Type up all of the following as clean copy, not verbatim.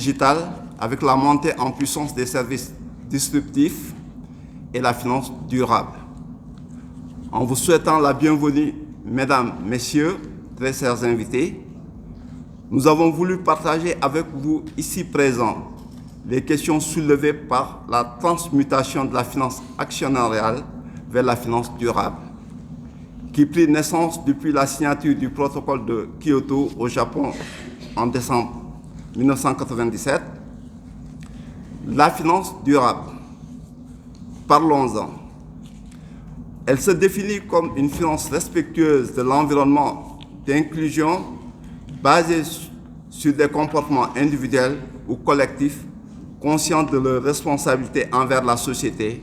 digitale avec la montée en puissance des services disruptifs et la finance durable. En vous souhaitant la bienvenue, mesdames, messieurs, très chers invités, nous avons voulu partager avec vous ici présents les questions soulevées par la transmutation de la finance actionnariale vers la finance durable, qui prit naissance depuis la signature du protocole de Kyoto au Japon en décembre 1997. La finance durable, parlons-en. Elle se définit comme une finance respectueuse de l'environnement, d'inclusion, basée sur des comportements individuels ou collectifs, conscients de leurs responsabilités envers la société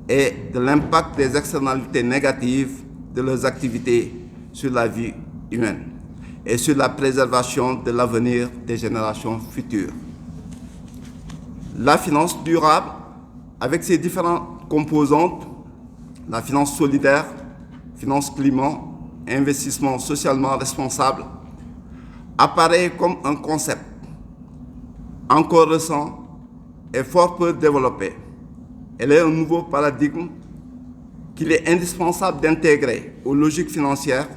et de l'impact des externalités négatives de leurs activités sur la vie humaine et sur la préservation de l'avenir des générations futures. La finance durable, avec ses différentes composantes, la finance solidaire, finance climat, investissement socialement responsable, apparaît comme un concept encore récent et fort peu développé. Elle est un nouveau paradigme qu'il est indispensable d'intégrer aux logiques financières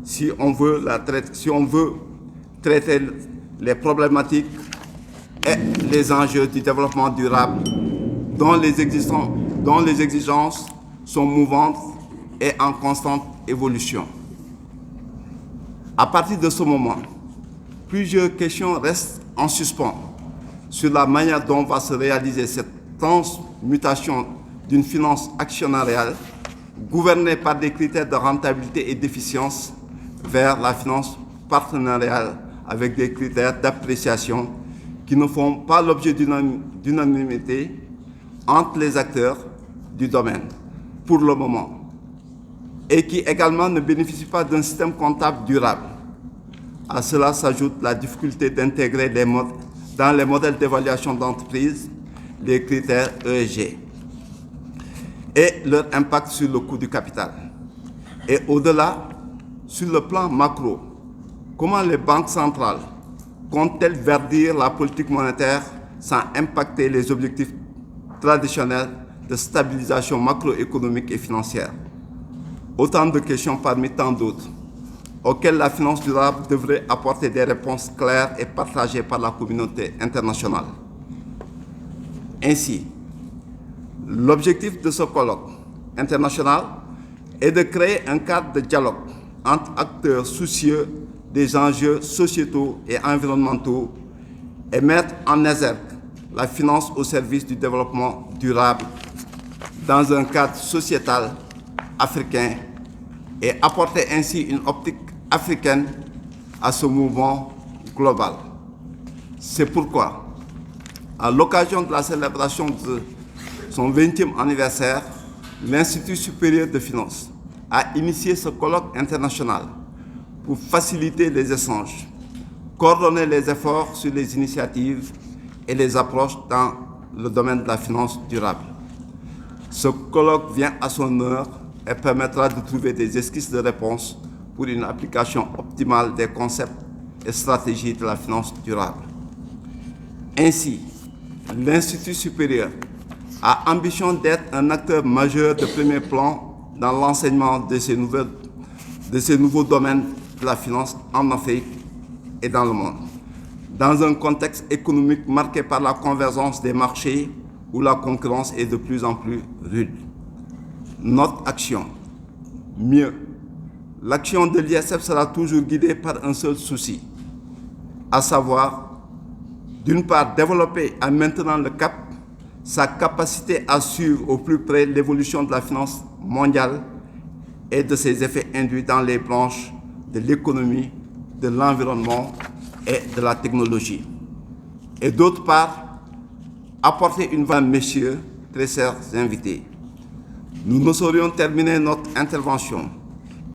si on veut traiter les problématiques et les enjeux du développement durable dont les exigences sont mouvantes et en constante évolution. À partir de ce moment, plusieurs questions restent en suspens sur la manière dont va se réaliser cette transmutation d'une finance actionnariale gouvernée par des critères de rentabilité et d'efficience vers la finance partenariale avec des critères d'appréciation qui ne font pas l'objet d'unanimité entre les acteurs du domaine pour le moment et qui également ne bénéficient pas d'un système comptable durable. À cela s'ajoute la difficulté d'intégrer dans les modèles d'évaluation d'entreprise les critères ESG et leur impact sur le coût du capital. Et au-delà, sur le plan macro, comment les banques centrales comptent-elles verdir la politique monétaire sans impacter les objectifs traditionnels de stabilisation macroéconomique et financière? Autant de questions parmi tant d'autres auxquelles la finance durable devrait apporter des réponses claires et partagées par la communauté internationale. Ainsi, l'objectif de ce colloque international est de créer un cadre de dialogue entre acteurs soucieux des enjeux sociétaux et environnementaux et mettre en exergue la finance au service du développement durable dans un cadre sociétal africain et apporter ainsi une optique africaine à ce mouvement global. C'est pourquoi, à l'occasion de la célébration de son 20e anniversaire, l'Institut supérieur de finance a initié ce colloque international pour faciliter les échanges, coordonner les efforts sur les initiatives et les approches dans le domaine de la finance durable. Ce colloque vient à son heure et permettra de trouver des esquisses de réponse pour une application optimale des concepts et stratégies de la finance durable. Ainsi, l'Institut supérieur a ambition d'être un acteur majeur de premier plan dans l'enseignement de ces nouveaux domaines de la finance en Afrique et dans le monde, dans un contexte économique marqué par la convergence des marchés où la concurrence est de plus en plus rude. Notre action, mieux, l'action de l'ISF sera toujours guidée par un seul souci, à savoir, d'une part, développer en maintenant le cap, sa capacité à suivre au plus près l'évolution de la finance mondiale et de ses effets induits dans les branches de l'économie, de l'environnement et de la technologie. Et d'autre part, apporter une valeur, messieurs, très chers invités. Nous ne saurions terminer notre intervention